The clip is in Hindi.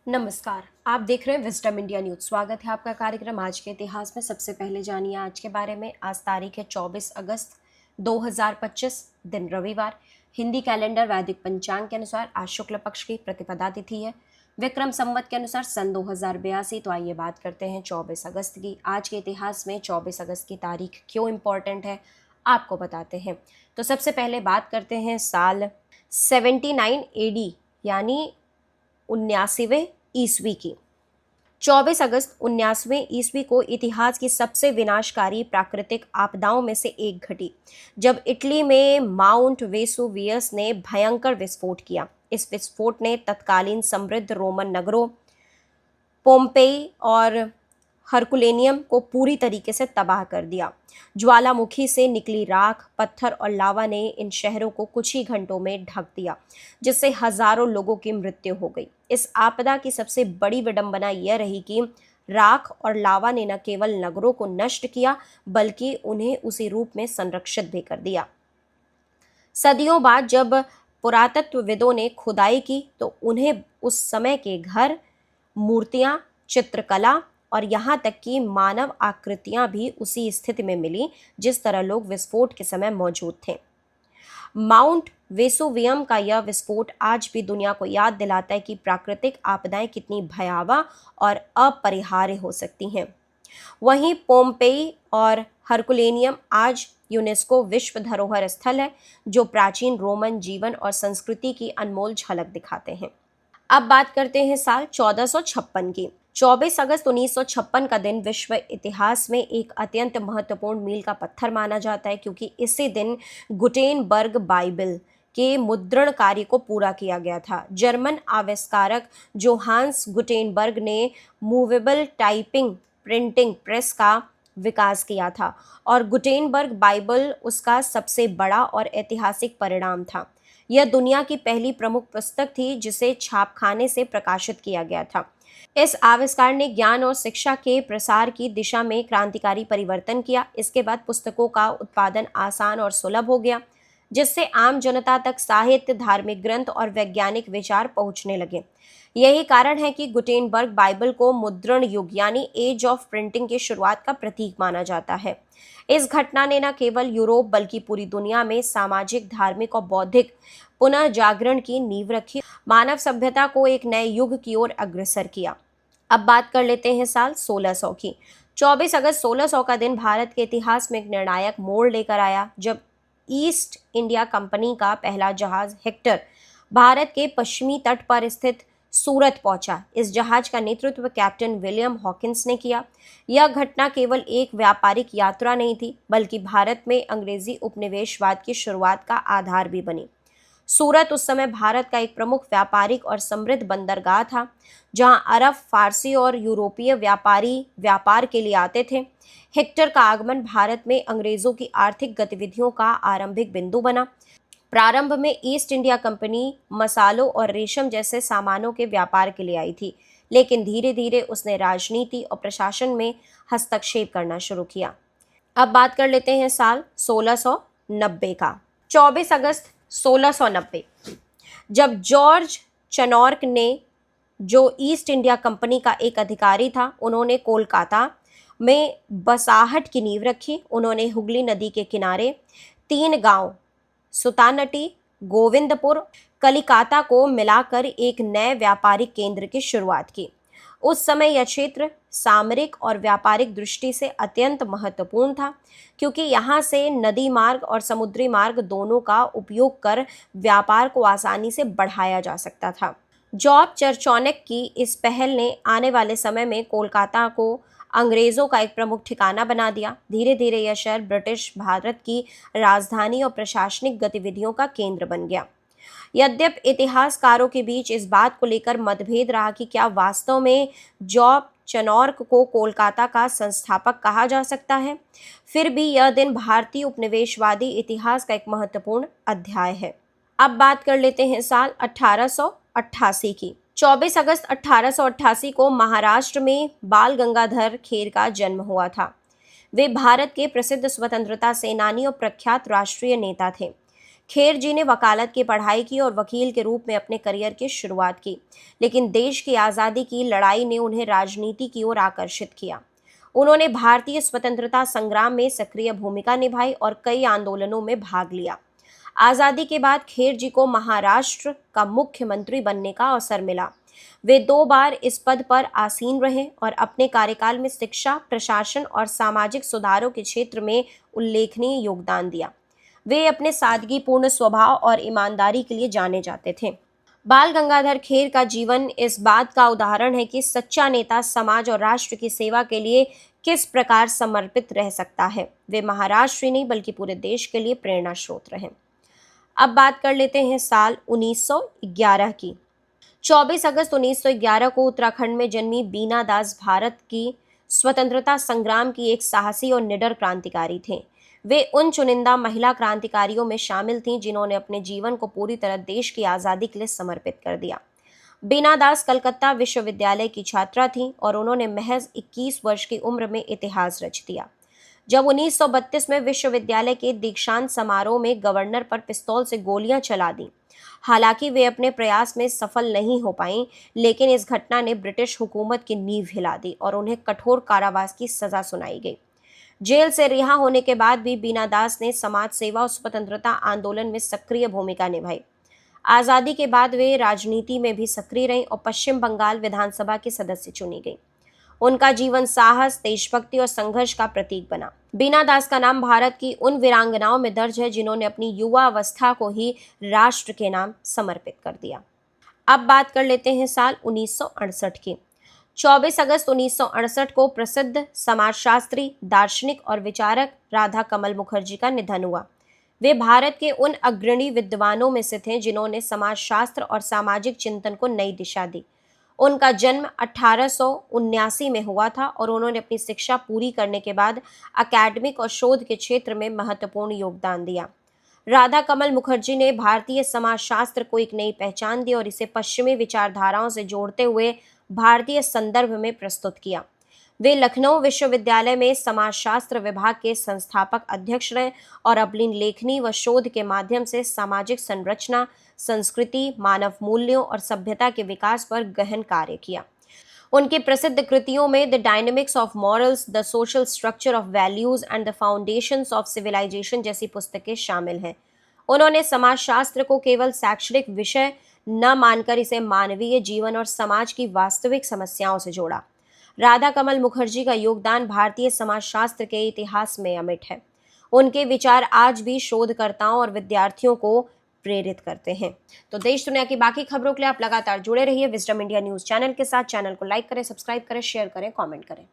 नमस्कार। आप देख रहे हैं विजडम इंडिया न्यूज। स्वागत है आपका कार्यक्रम आज के इतिहास में। सबसे पहले जानिए आज के बारे में। आज तारीख है 24 अगस्त 2025, दिन रविवार। हिंदी कैलेंडर वैदिक पंचांग के अनुसार आज शुक्ल पक्ष की प्रतिपदा तिथि है। विक्रम संवत के अनुसार सन 2082। तो आइए बात करते हैं 24 अगस्त की। आज के इतिहास में 24 अगस्त की तारीख क्यों इम्पोर्टेंट है, आपको बताते हैं। तो सबसे पहले बात करते हैं साल 79 AD यानी 79वें ईस्वी की। 24 अगस्त 79वें ईस्वी को इतिहास की सबसे विनाशकारी प्राकृतिक आपदाओं में से एक घटी, जब इटली में माउंट वेसुवियस ने भयंकर विस्फोट किया। इस विस्फोट ने तत्कालीन समृद्ध रोमन नगरों पोम्पेई और हरकुलेनियम को पूरी तरीके से तबाह कर दिया। ज्वालामुखी से निकली राख, पत्थर और लावा ने इन शहरों को कुछ ही घंटों में ढक दिया, जिससे हजारों लोगों की मृत्यु हो गई। इस आपदा की सबसे बड़ी विडंबना यह रही कि राख और लावा ने न केवल नगरों को नष्ट किया, बल्कि उन्हें उसी रूप में संरक्षित भी कर दिया। सदियों बाद जब पुरातत्वविदों ने खुदाई की, तो उन्हें उस समय के घर, मूर्तियां, चित्रकला और यहाँ तक कि मानव आकृतियां भी उसी स्थिति में मिली जिस तरह लोग विस्फोट के समय मौजूद थे। माउंट वेसुवियम का यह विस्फोट आज भी दुनिया को याद दिलाता है कि प्राकृतिक आपदाएं कितनी भयावह और अपरिहार्य हो सकती हैं। वहीं पोम्पेई और हरकुलेनियम आज यूनेस्को विश्व धरोहर स्थल है, जो प्राचीन रोमन जीवन और संस्कृति की अनमोल झलक दिखाते हैं। अब बात करते हैं साल 1456 की। 24 अगस्त 1956 का दिन विश्व इतिहास में एक अत्यंत महत्वपूर्ण मील का पत्थर माना जाता है, क्योंकि इसी दिन गुटेनबर्ग बाइबल के मुद्रण कार्य को पूरा किया गया था। जर्मन आविष्कारक जोहान्स गुटेनबर्ग ने मूवेबल टाइपिंग प्रिंटिंग प्रेस का विकास किया था, और गुटेनबर्ग बाइबल उसका सबसे बड़ा और ऐतिहासिक परिणाम था। यह दुनिया की पहली प्रमुख पुस्तक थी जिसे छापखाने से प्रकाशित किया गया था। इस आविष्कार ने ज्ञान और शिक्षा के प्रसार की दिशा में क्रांतिकारी परिवर्तन किया। इसके बाद पुस्तकों का उत्पादन आसान और सुलभ हो गया, जिससे आम जनता तक साहित्य, धार्मिक ग्रंथ और वैज्ञानिक विचार पहुंचने लगे। यही कारण है कि गुटेनबर्ग बाइबल को मुद्रण युग यानी एज ऑफ प्रिंटिंग की शुरुआत का प्रतीक माना जाता है। इस घटना ने न केवल यूरोप बल्कि पूरी दुनिया में सामाजिक, धार्मिक और बौद्धिक पुनर्जागरण की नींव रखी, मानव सभ्यता को एक नए युग की ओर अग्रसर किया। अब बात कर लेते हैं साल 1600 की। 24 अगस्त 1600 का दिन भारत के इतिहास में एक निर्णायक मोड़ लेकर आया, जब ईस्ट इंडिया कंपनी का पहला जहाज हेक्टर भारत के पश्चिमी तट पर स्थित सूरत पहुंचा। इस जहाज का नेतृत्व कैप्टन विलियम हॉकिंस ने किया। यह घटना केवल एक व्यापारिक यात्रा नहीं थी, बल्कि भारत में अंग्रेजी उपनिवेशवाद की शुरुआत का आधार भी बनी। सूरत उस समय भारत का एक प्रमुख व्यापारिक और समृद्ध बंदरगाह था, जहां अरब, फारसी और यूरोपीय व्यापारी व्यापार के लिए आते थे। हेक्टर का आगमन भारत में अंग्रेजों की आर्थिक गतिविधियों का आरंभिक बिंदु बना। प्रारंभ में ईस्ट इंडिया कंपनी मसालों और रेशम जैसे सामानों के व्यापार के लिए आई थी, लेकिन धीरे धीरे उसने राजनीति और प्रशासन में हस्तक्षेप करना शुरू किया। अब बात कर लेते हैं साल 1690 का। 24 अगस्त 1690, जब जॉर्ज चनॉर्क ने, जो ईस्ट इंडिया कंपनी का एक अधिकारी था, उन्होंने कोलकाता में बसाहट की नींव रखी। उन्होंने हुगली नदी के किनारे 3 गांव सुतानटी, गोविंदपुर, कलिकाता को मिलाकर एक नए व्यापारिक केंद्र की शुरुआत की। उस समय यह क्षेत्र सामरिक और व्यापारिक दृष्टि से अत्यंत महत्वपूर्ण था, क्योंकि यहाँ से नदी मार्ग और समुद्री मार्ग दोनों का उपयोग कर व्यापार को आसानी से बढ़ाया जा सकता था। जॉब चर्चोनेक की इस पहल ने आने वाले समय में कोलकाता को अंग्रेजों का एक प्रमुख ठिकाना बना दिया। धीरे धीरे यह शहर ब्रिटिश भारत की राजधानी और प्रशासनिक गतिविधियों का केंद्र बन गया। यद्यपि इतिहासकारों के बीच इस बात को लेकर मतभेद रहा कि क्या वास्तव में जॉब चनॉर्क को कोलकाता का संस्थापक कहा जा सकता है, फिर भी यह दिन भारतीय उपनिवेशवादी इतिहास का एक महत्वपूर्ण अध्याय है। अब बात कर लेते हैं साल 1888 की। 24 अगस्त 1888 को महाराष्ट्र में बाल गंगाधर खेर का जन्म हुआ था। वे भारत के प्रसिद्ध स्वतंत्रता सेनानी और प्रख्यात राष्ट्रीय नेता थे। खेर जी ने वकालत की पढ़ाई की और वकील के रूप में अपने करियर की शुरुआत की, लेकिन देश की आज़ादी की लड़ाई ने उन्हें राजनीति की ओर आकर्षित किया। उन्होंने भारतीय स्वतंत्रता संग्राम में सक्रिय भूमिका निभाई और कई आंदोलनों में भाग लिया। आज़ादी के बाद खेर जी को महाराष्ट्र का मुख्यमंत्री बनने का अवसर मिला। वे 2 बार इस पद पर आसीन रहे और अपने कार्यकाल में शिक्षा, प्रशासन और सामाजिक सुधारों के क्षेत्र में उल्लेखनीय योगदान दिया। वे अपने सादगीपूर्ण स्वभाव और ईमानदारी के लिए जाने जाते थे। बाल गंगाधर खेर का जीवन इस बात का उदाहरण है कि सच्चा नेता समाज और राष्ट्र की सेवा के लिए किस प्रकार समर्पित रह सकता है। वे महाराष्ट्र ही नहीं बल्कि पूरे देश के लिए प्रेरणा स्रोत रहे। अब बात कर लेते हैं साल 1911 की। 24 अगस्त 1911 को उत्तराखंड में जन्मी बीना दास भारत की स्वतंत्रता संग्राम की एक साहसी और निडर क्रांतिकारी थे। वे उन चुनिंदा महिला क्रांतिकारियों में शामिल थीं जिन्होंने अपने जीवन को पूरी तरह देश की आज़ादी के लिए समर्पित कर दिया। बीना दास कलकत्ता विश्वविद्यालय की छात्रा थीं और उन्होंने महज 21 वर्ष की उम्र में इतिहास रच दिया। जब 1932 में विश्वविद्यालय के दीक्षांत समारोह में गवर्नर पर पिस्तौल से गोलियां चला दी। हालांकि वे अपने प्रयास में सफल नहीं हो पाईं, लेकिन इस घटना ने ब्रिटिश हुकूमत की नींव हिला दी और उन्हें कठोर कारावास की सजा सुनाई गई। जेल से रिहा होने के बाद भी बीना दास ने समाज सेवा और स्वतंत्रता आंदोलन में सक्रिय भूमिका निभाई। आज़ादी के बाद वे राजनीति में भी सक्रिय रहीं और पश्चिम बंगाल विधानसभा की सदस्य चुनी गई। उनका जीवन साहस, देशभक्ति और संघर्ष का प्रतीक बना। बीना दास का नाम भारत की उन वीरांगनाओं में दर्ज है जिन्होंने अपनी युवा अवस्था को ही राष्ट्र के नाम समर्पित कर दिया। अब बात कर लेते हैं साल 1968 की। 24 अगस्त 1968 को प्रसिद्ध समाजशास्त्री, दार्शनिक और विचारक राधा कमल मुखर्जी का निधन हुआ। वे भारत के उन अग्रणी विद्वानों में से थे जिन्होंने समाजशास्त्र और सामाजिक चिंतन को नई दिशा दी। उनका जन्म 1879 में हुआ था और उन्होंने अपनी शिक्षा पूरी करने के बाद अकादमिक और शोध के क्षेत्र में महत्वपूर्ण योगदान दिया। राधा कमल मुखर्जी ने भारतीय समाजशास्त्र को एक नई पहचान दी और इसे पश्चिमी विचारधाराओं से जोड़ते हुए भारतीय संदर्भ में प्रस्तुत किया। वे लखनऊ विश्वविद्यालय में समाजशास्त्र विभाग के संस्थापक अध्यक्ष रहे और अपनी लेखनी व शोध के माध्यम से सामाजिक संरचना, संस्कृति, मानव मूल्यों और सभ्यता के विकास पर गहन कार्य किया। उनकी प्रसिद्ध कृतियों में the dynamics of morals, the social structure of values and the foundations of civilisation जैसी पुस्तकें शामिल हैं। उन्होंने समाजशास्त्र को केवल शैक्षणिक विषय न मानकर इसे मानवीय जीवन और समाज की वास्तविक समस्याओं से जोड़ा। राधा कमल मुखर्जी का योगदान भारतीय समाजशास्त्र के इतिहास में अमिट है। उनके विचार आज भी शोधकर्ताओं और विद्यार्थियों को प्रेरित करते हैं। तो देश दुनिया की बाकी खबरों के लिए आप लगातार जुड़े रहिए विजडम इंडिया न्यूज चैनल के साथ। चैनल को लाइक करें, सब्सक्राइब करें, शेयर करें, कमेंट करें।